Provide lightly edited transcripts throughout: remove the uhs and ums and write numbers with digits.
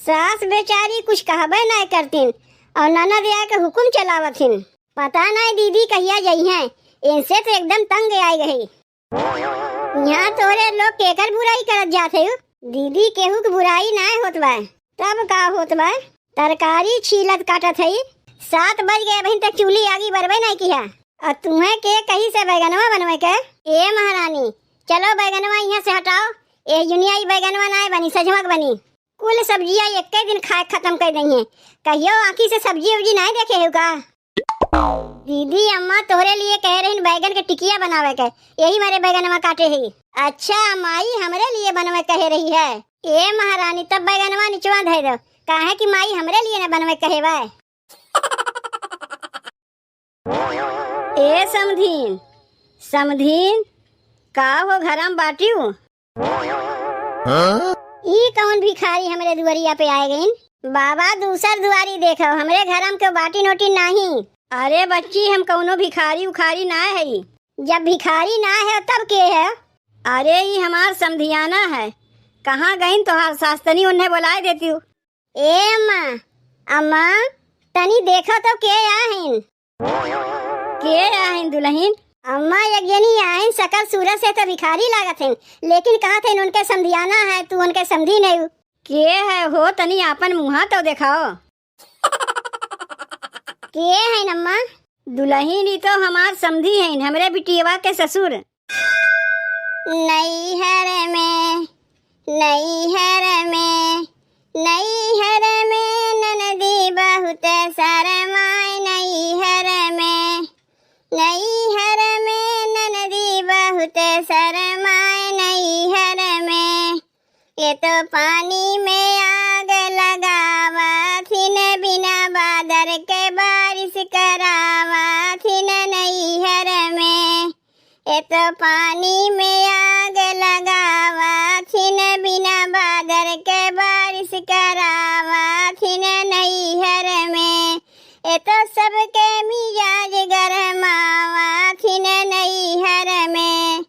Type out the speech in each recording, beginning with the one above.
सास बेचारी कुछ कहबे नहीं करतीन और ननद आए के हुकुम चलावथिन। पता नहीं दीदी कहिया जई हैं, इनसे तो एकदम तंग आई गई। यहाँ तोरे लोग केकर बुराई करत जाते हो दीदी, केहू की बुराई नहीं होत बा। तब का होत बा, तरकारी छीलत काटत है। 7 बज गए अभी तक चूल्ही आगी बरबे नहीं किया और तुम्हें के कहीं से बैगनवा बनवे के। ए महारानी चलो बैगनवा यहाँ से हटाओ, ए जुनियाई बैगनवा नहीं बनी, सजमक बनी। कुल सब्जियां एक दिन खाए खत्म कर दी है। कहियो आँखी से सब्जी उब्जी नहीं देखे हो का। दीदी अम्मा तोहरे लिए कह रही बैगन के टिकिया बनावे के, यही मेरे बैगनवा काटे है। अच्छा माई हमरे लिए बनवे कह रही है। ए महारानी तब बैगनवा निचवा धर दो, काहे कि माई हमरे लिए न बनवे कहे बा। ए समधीन समधीन का हो घरम बाटियो। ई कौन भिखारी हमरे दुआरिया पे आए गईन। बाबा दूसर दुआरी देखो, हमरे घरम के बाटी नोटी नहीं। अरे बच्ची हम कौनो भिखारी उखारी ना है। जब भिखारी ना है तब के है। अरे ये हमार समधियाना है। कहाँ गईन तोहार सास्तनी, उन्हें बुलाए देती हूँ। ए अम्मा अम्मा तनी देखो तो के आहिन। के आहिन दुल्हन। अम्मा यज्ञनी आहिन, सकल सूरत से तो भिखारी लागत है, लेकिन कहा थे उनके समधियाना है, तू उनके समधी नहीं। के है हो तनी आपन मुँहा तो दिखाओ। के है अम्मा। दुल्हन तो हमार समधी है, हमरे बिटिया के ससुर। नैहर में नैहर में नैहर में ननदी बहुत शरमाए। नैहर में नैहर में ननदी बहुत शरमाए। नैहर में ये तो पानी में आग लगावा थिन, बिना बादर के बारिश करावा थिन। नैहर में ये तो पानी में आग लगावा थिन, बिना बादर के बारिश करावा थिन। नैहर में ये तो सबके मिजाज गरमावा थिन। नैहर में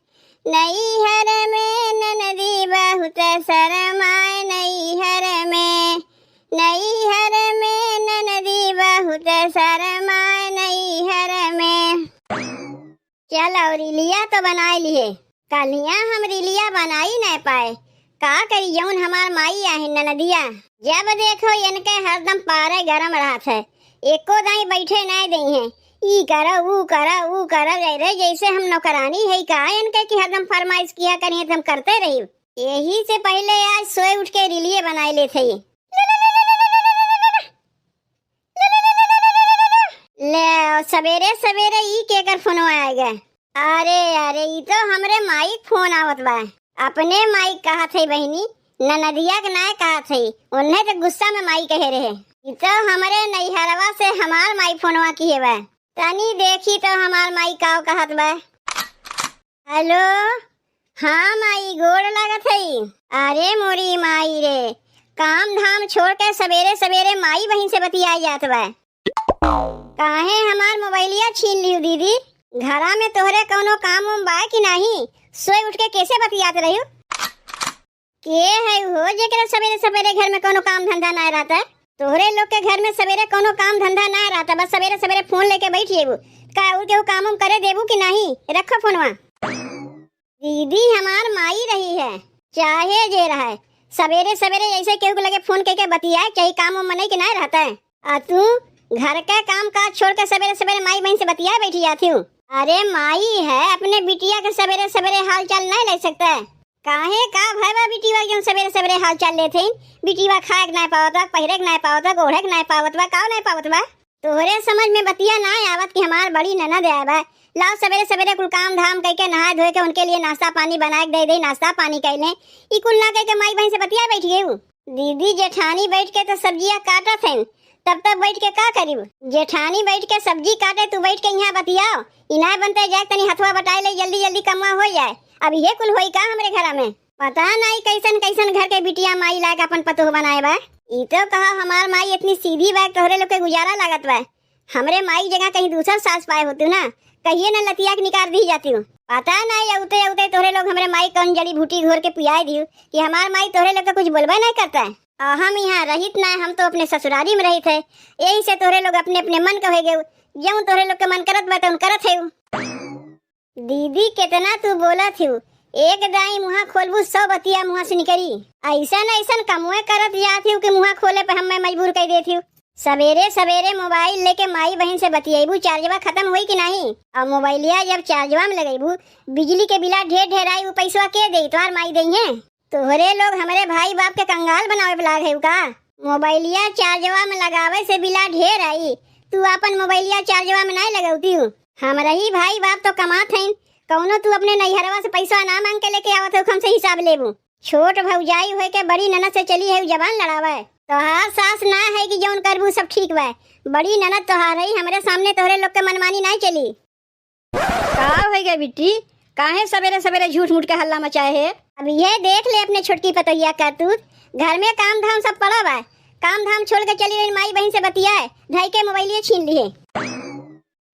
नैहर में ननदी बहुत शरमाए। नैहर में ननदी बहुत शरमाए। नैहर में चल और रिलिया तो बनाए लिए, कलिया हम रिलिया बनाई नहीं पाए। का करी जौन हमार माई आहे ननदिया, जब देखो इनके हरदम पारे गरम रहत है, एको दाई बैठे नहीं दई है। ई करो वो करो वो करो, जैसे हम नौकरानी है का इनके की हरदम फरमाइश किया करिए तो हम करते रही। यही से पहले आज सोए उठ के रिलिये बनाए ले थे। ले सवेरे सवेरे ई केकर फोन आएगा। अरे अरे ई तो हमरे माई फोन आवत बा। अपने माई कहा थे बहनी, ननदिया के ना कहा थे, उन्हें तो गुस्सा में माई कहे रहे। ई तो हमरे नैहरवा से हमार माई फोनवा की है बा। तनी देखी तो हमार माई का कहत बा। हेलो हाँ माई गोड़ लागत है। अरे मोरी माई रे, काम धाम छोड़ के सवेरे सवेरे माई बहन से बतियाई जात बा। काहे हमार मोबाइलिया छीन लियो दीदी, घरा में तोहरे कोनो काम उम बा कि नहीं। सोए उठ के कैसे बतियात रही हो। के है हो जेकरा सवेरे सवेरे घर में कोनो काम धंधा ना रहता है। तोहरे लोग के घर में सवेरे कोनो काम धंधा ना रहता, बस सवेरे सवेरे फोन लेके बैठ जेबू। का और केहू काम उम करे देबू कि नहीं। रखो फोनवा। दीदी हमार माई रही है, चाहे जे रहा है, सवेरे सवेरे ऐसे केहू के लगे फोन करके बतियाए, चाहे काम उम नहीं कि नहीं रहता है। आ तू घर का काम काज छोड़ के सवेरे सवेरे माई बहन से बतिया बैठी जाती हूँ। अरे माई है, अपने बिटिया के सवेरे सवेरे हाल चाल नहीं ले सकता है। काहे का भाई बिटिया जो सवेरे सवेरे हाल चाल लेते, बिटिया खाए नहीं पावता, पहिरे नहीं पावता, गोढ़े नहीं पावत बा, का नहीं पावत बा। तोहरे समझ में बतिया ना आवत कि हमार बड़ी ननद आए बा। लाओ सवेरे सवेरे कुल काम धाम करके नहा धोए के उनके लिए नाश्ता पानी बना के दे नाश्ता पानी कर ले। ई कुल ना करके माई बहन से बतिया बैठ गई। दीदी जेठानी बैठ के तो सब्जियां काटत है, तब तक बैठ के का करी। जेठानी बैठ के सब्जी काटे, तू बैठ के यहाँ बतियाओ। इना बनते जाए तनी हथवा बटाए ले, जल्दी जल्दी कमा हो जाए। अब ये कुल होई का हमरे घर में। पता नहीं कैसन कैसन घर के बिटिया माई लाग अपन पतोह बनाए बा। ई तो कहा हमार माई इतनी सीधी बा, तोहरे लोग के गुजारा लागत बा। हमरे माई जगह कहीं दूसर सास पाए होती ना, कहिए न लतिया के निकाल दी जाती हूँ। पता नहीं औते औते तोहरे लोग हमरे माई कौन जड़ी बूटी घोर के पियाए दी कि हमार माई तोहरे लोग का कुछ बोलबे नहीं करता है। हम यहाँ रहित ना, हम तो अपने ससुरारी में रहित है। यही से तोरे लोग अपने अपने मन के हो गए, जब तोरे लोग के मन करत बा तुम करत है। दीदी कितना तू बोला थी, एक दाई मुँह खोलबू 100 बतिया मुँह से निकली। ऐसा न ऐसा कमुए करत जाती कि मुँह खोले पे हम मजबूर कर देती। सवेरे सवेरे मोबाइल लेके माई बहन से बतियाबू, चार्जवा खत्म हुई कि नहीं? और मोबाइलिया जब चार्जवा में लगेबू, बिजली के बिला ढेर ढेर आई, वो पैसा के दे? तोहार माई दई है? तोहरे लोग हमारे भाई बाप के कंगाल बनावे पे लाग है का? मोबाइलिया चार्जवा में लगावे से बिला ढेर आई, तू अपन मोबाइलिया चार्जवा में नहीं लगौती हूँ। हमारा ही भाई बाप तो कमात है, कौनो तू अपने नैहरवा से पैसा ना मांग के लेके आवत हो, हमसे हिसाब लेबू। छोट भौजाई होए के बड़ी ननद से चली है जबान लड़ावे। तोहार सास ना है कि जौन करबू सब ठीक बा, बड़ी ननद तोहार है, हमारे सामने तोहरे लोग के मनमानी नहीं चली। का हो गया बिट्टी, काहे सवेरे सवेरे झूठ मूठ के हल्ला मचाए है? अब ये देख ले अपने छोटकी पतोहिया करतूत, घर में काम धाम सब पड़ा बा, काम धाम छोड़ के चली रही माई बहन से बतियाए, ढाई के मोबाइलिए छीन लिए।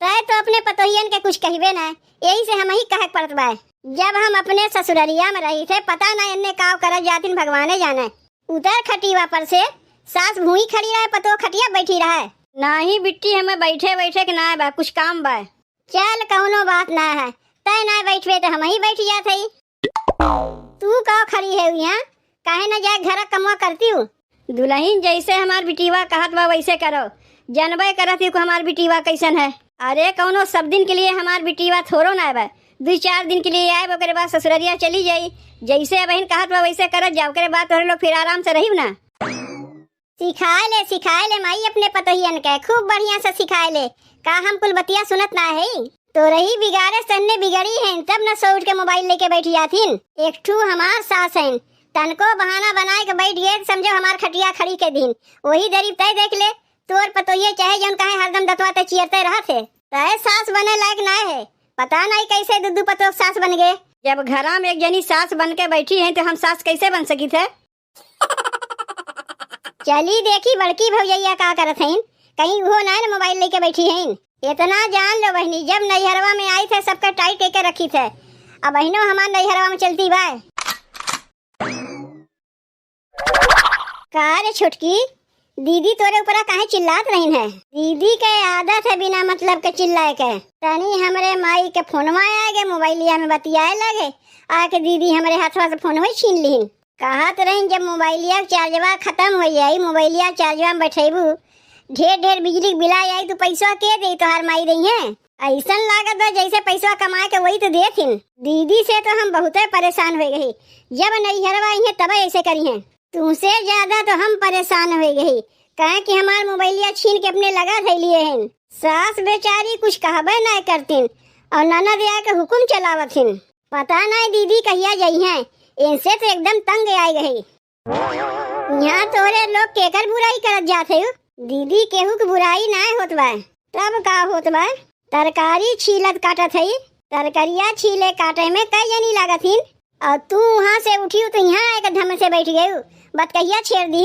तय तो अपने पतोहियन के कुछ कहबे ना, यही से हम ही कहे पड़त बा। जब हम अपने ससुररिया में रही थे, पता ना इन्ने काव कर जातिन भगवाने जाने। उतर खटीवा पर से सास भूई खड़ी रहे, पतो खटिया बैठी रहे। नहीं बिट्टी, हमें बैठे बैठे के ना बा, कुछ काम बा। चल कौनो बात ना है, तय ना बैठवे तो हम ही बैठ जात है। तू का खड़ी है यहाँ, काहे ना जाए घर कमवा करती हूँ? दुल्हन जैसे हमार बिटीवा कहत बा वैसे करो, जनबे करत ही को हमार बिटीवा कैसन है। अरे कौनो सब दिन के लिए हमार बिटीवा थोड़ो ना बा, 2-4 दिन के लिए आए, ओकरे बाद ससुररिया चली जाई। जैसे बहन कहत बा वैसे करत जाओ, ओकरे बाद तोहरे लोग फिर आराम से रही ना। सिखाए ले माई अपने पतोहियन के, खूब बढ़िया से सिखाए ले। का हम कुल बतिया सुनत ना है? तो रही बिगाड़े सन्ने बिगड़ी है, तब न सो उठ के मोबाइल लेके बैठ जातीन। एक ठू हमार सास है, तनको बहाना बनाए के बैठ गए, समझो हमार खटिया खड़ी के दिन। वही दरीब तय देख ले, तोर पतोहिए चाहे जौन कहे हरदम दतवाते चियरते रहते, तय सास बने लायक ना है। पता नहीं कैसे दुद्दू पतो सास बन गए। जब घरा में एक जनी सास बन के बैठी है तो हम सास कैसे बन सकी थे? चली देखी बड़की भौजैया का करत हैं, कहीं वो ना मोबाइल लेके बैठी हैं। इतना जान लो बहनी, जब नैहरवा में आई थे सबके टाइट के रखी थे, अब बहनों हमार नैहरवा में चलती बा। का रे छोटकी, दीदी तोरे ऊपर काहे चिल्लात रही है? दीदी के आदत है बिना मतलब के चिल्लाए के। तनी हमरे माई के फोनवा आ गए, मोबाइलिया में बतियाए लगे, आके दीदी हमारे हाथवा से फोनवा छीन ली। कहत रही जब मोबाइलिया चार्जवा खत्म हो जाई, मोबाइलिया चार्जवा में बैठेबू, ढेर ढेर बिजली बिला आई, तो पैसा के दे? तोहार माई दई है? ऐसा लागत बा जैसे पैसा कमा के वही तो देथिन। दीदी से तो हम बहुत परेशान हो गई, जब नैहरवा आई है तब ऐसे करी है। तुमसे ज्यादा तो हम परेशान हो गई, कहे कि हमार मोबाइलिया छीन के अपने लगा धैलिए हैं। सास बेचारी कुछ कहबे नहीं करतीन और ननद आके हुकुम चलावथिन। पता नहीं दीदी कहिया गई हैं, इनसे तो एकदम तंग आई गई। यहाँ तोरे लोग केकर बुराई करत जाते हो? दीदी केहू की बुराई नहीं होत बा। तब का होत बा? तरकारी छीलत काटत है, तरकरिया छीले काटे में कई जनी लागथिन, और तू वहाँ से उठी तो यहाँ एक धम से बैठ गई, बतकहिया छेड़ दी।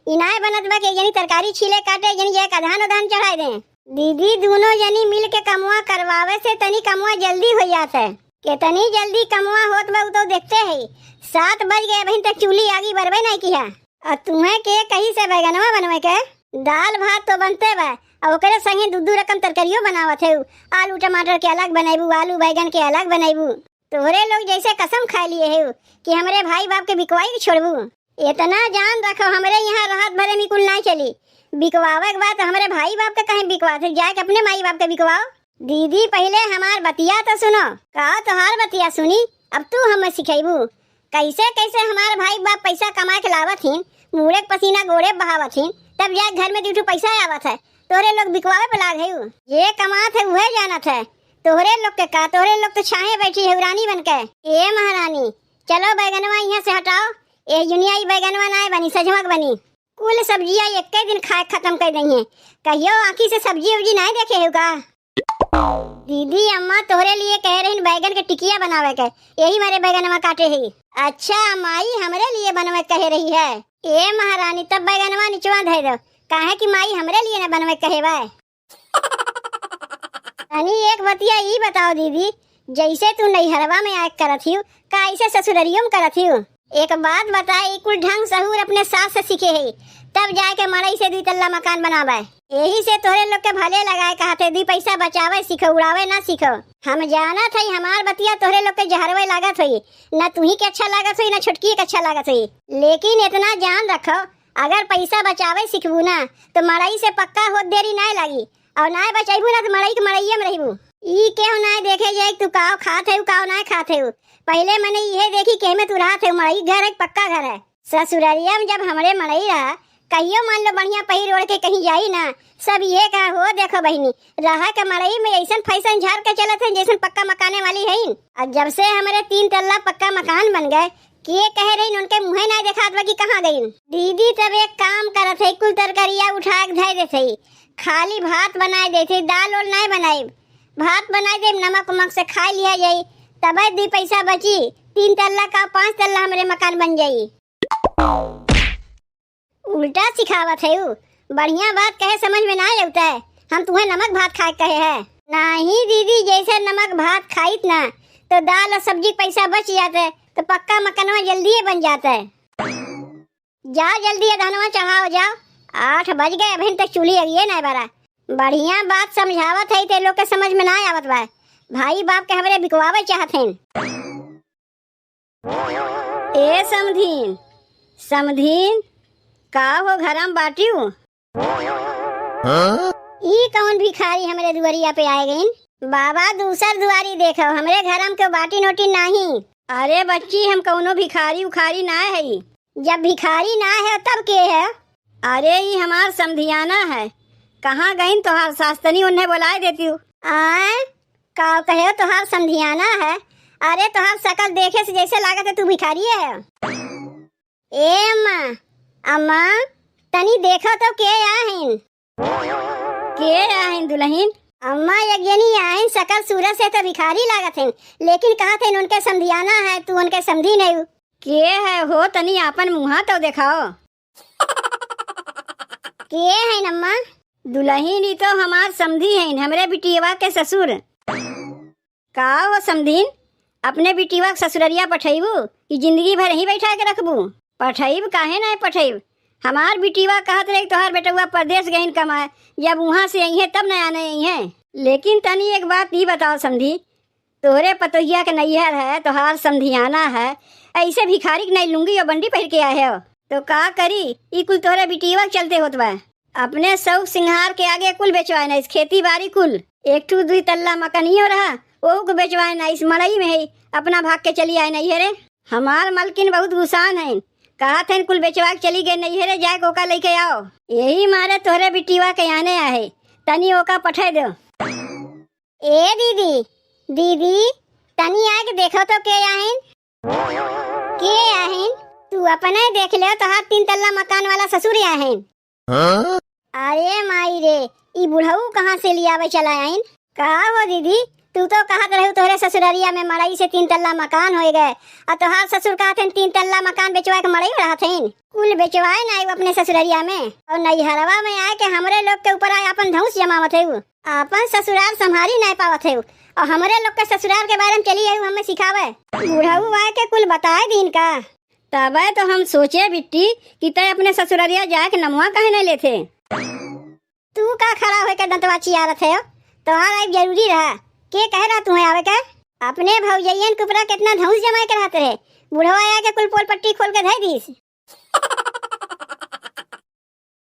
इनाय बनत बा के जनी तरकारी छीले काटे, जनी जाए अधान उधान चढ़ाई दे। दीदी दोनों जनी मिल के कमुआ करवावे से तनी कमुआ जल्दी हो जाता है। कितनी जल्दी कमुआ होत बा तो देखते है। 7 बज गए, अभी तक चूल्ही आगी बरबे नहीं किया। और तुम्हें के कहीं से बैगनवा बनवे के? दाल भात तो बनते बा, और ओकरे संगे दूध रकम तरकारियों बनावत है। आलू टमाटर के अलग बनाइबू, आलू बैगन के अलग बनाइबू। तोहरे लोग जैसे कसम खा लिए है कि हमारे भाई बाप के बिकवाई छोड़बू। इतना जान रखो, हमारे यहाँ राहत भरे में कुल नहीं चली। बिकवावे के बाद हमारे भाई बाप के कहीं बिकवाते, जाके अपने माई बाप के बिकवाओ। दीदी पहले हमार बतिया तो सुनो। का तोहार बतिया सुनी, अब तू हमें सिखेबू कैसे कैसे हमारे भाई बाप पैसा कमा के लावत हिन, मुँह पसीना गोड़े बहावत हिन, तब जाके घर में 2 पैसा आवत है। तोहरे लोग बिकवावे पे लाग है, ये कमात है वह जानत है। तोहरे लोग के का, तोहरे लोग तो छाहे बैठी है रानी बन के। ए महारानी, चलो बैगनवा यहाँ से हटाओ, ये जुनियाई बैगनवा ना बनी, सजमक बनी। कुल सब्जियां एक दिन खाए खत्म कर दी है, कहियो आँखी से सब्जी उब्जी नहीं देखे होगा। दीदी अम्मा तोहरे लिए कह रही बैगन के टिकिया बनावे के, यही मेरे बैगनवा काटे ही। अच्छा माई हमरे लिए बनवे कह रही है। ए महारानी, तब बैगनवा निचवा धर दो, काहे कि माई हमरे लिए न बनवे कहे बा। एक बतिया ई बताओ दीदी, जैसे तू नैहरवा में आए करत हियो, का ऐसे ससुररियों में करत हियो? एक बात बताए, कुल ढंग सहूर अपने सास से सीखे है, तब जाके मड़ई से 2 तल्ला मकान बनावे। यही से तोरे लोग के भले लगाए कहते 2 पैसा बचावे सीखो, उड़ावे ना सीखो। हम जाना थई हमार बतिया तोरे लोग के जहरवे लागत हुई, न तुम्ही के अच्छा लागत हुई न छोटकी के अच्छा लागत हुई। लेकिन इतना जान रखो, अगर पैसा बचावे सीखबू ना तो मड़ई से पक्का होत देरी ना लगी, और ना बचाइबू ना तो मड़ई के मड़ईये में रहिबू। ई केहू ना देखे जाए तू काव खात है काव ना खात है। पहले मैंने ये देखी के में तू राहत है, मड़ई घर है पक्का घर है। ससुरारिया में जब हमरे मड़ई रहा, कहियो मान लो बढ़िया पहिर ओढ़ के कहीं जाई ना, सब ये कहा हो देखो बहिनी रहा के मड़ई में ऐसन फैसन झाड़ के चलत है जैसन पक्का मकाने वाली है। और जब से हमारे 3 तल्ला पक्का मकान बन गए, के कह रही उनके मुँह ना देखात बा कि कहाँ गई। दीदी तब एक काम करत है, कुल तरकारिया उठा के धर देते, खाली भात बनाए देते, दाल और नहीं बनाई, भात बनाए दे नमक उमक से खा लिया जाई, तब 2 पैसा बची, 3 तल्ला का 5 तल्ला हमारे मकान बन जाई। उल्टा सिखावत है उ, बढ़िया बात कहे समझ में ना लगता है। हम तुम्हें नमक भात खा कहे है नहीं दीदी, जैसे नमक भात खाइत ना तो दाल और सब्जी पैसा बच जाता है, तो पक्का मकानवा जल्दी बन जाता है। जाओ जल्दी धनवा चढ़ाओ जाओ, 8 बज गए, अभी तक चूल्ही अगिए ना बरा। बढ़िया बात समझावत है, ते लोग के समझ में ना आवत बा, भाई बाप के हमरे बिकवावे चाहत हैं। ए समधीन समधीन का हो घरम बाटियो? ई कौन भिखारी हमरे दुआरिया पे आए गईन? बाबा दूसर दुआरी देखो, हमरे घरम के बाटी नोटी नहीं। अरे बच्ची हम कौनो भिखारी उखारी ना है। जब भिखारी ना है तब के है? अरे ये हमार समधियाना है। कहाँ गईन तोहार सास्तनी, उन्हें बुलाए देती हूँ। का कहे तोहार समधियाना है? अरे तोहार शकल देखे से जैसे लागत है तू भिखारी है। ए अम्मा अम्मा तनी देखो तो के आहिन? के आहिन दुल्हन? अम्मा यज्ञनी आहिन, शकल सूरत से तो भिखारी लागत है, लेकिन कहा थे उनके समधियाना है, तू उनके समधी नहीं। के है हो तनी आपन मुँहा तो दिखाओ। के है अम्मा? दुल्हन ही तो हमार समधी है, हमरे बिटिया के ससुर। का हो समधीन, अपने बिटिया के ससुररिया पठेबू कि जिंदगी भर ही बैठा के रखबू? पठेब काहे ना पठेब, हमार बिटिया कहत रही तोहार बेटुआ परदेश गईन कमाए, जब वहाँ से आई है तब न आने आई है। लेकिन तनी एक बात ये बताओ समधी, तोहरे पतोहिया के नैहर है, तोहार समधियाना है, ऐसे भिखारी की नहीं लुंगी और बंडी पहन के आए हो तो का करी? ई कुल तोहरे बिटिया के चलते होत बा। अपने शौक सिंहार के आगे कुल बेचवाए ना, इस खेती बाड़ी कुल 1-2 तल्ला मकानियो रहा वो को बेचवाए ना, इस मड़ई में है अपना भाग के चली आए नहीं है। हमार मलकिन बहुत गुस्सान है, कहा थे कुल बेचवा के चली गए नहीं है, जाए ओका लेके आओ। यही मारे तोहरे बिटिया के आने आए, तनी ओका पठे दो। ए दीदी दीदी तनी आके देखो तो के आहिन? के आहिन? तू अपने देख ले, तोहार 3 तल्ला मकान वाला ससुर आहिन। अरे माई रे, ई बुढ़ऊ कहाँ से लियावे चला आइन? कहा हो दीदी, तू तो कहत रहू तोहरे ससुरारिया में मड़ई से 3 तल्ला मकान हो गए, और तोहार ससुर कहते 3 तल्ला मकान बेचवाए के मड़ई में रहत हैं। कुल बेचवाए ना अपने ससुरारिया में, और नैहरवा में आए के हमरे लोग के ऊपर आए अपन धौंस जमावत है, अपन ससुराल संभारी नहीं पावत है, और हमरे लोग के ससुराल के बारे में चली आई हमें सिखावे। बुढ़ऊ आए के कुल बताए दिन का, तब तो हम सोचे बिट्टी कि तय अपने ससुरारिया जाए के नमुआ कहे नहीं लेते। तू का खड़ा होकर दंतवा चियारत है? तोहार आई जरूरी रहा, के कह रहा तुम्हें आवे का? अपने भौजैयन के ऊपर कितना धौंस जमा के रहते रहे, बुढ़वा आया के कुल पोल पट्टी खोल के धर दीस।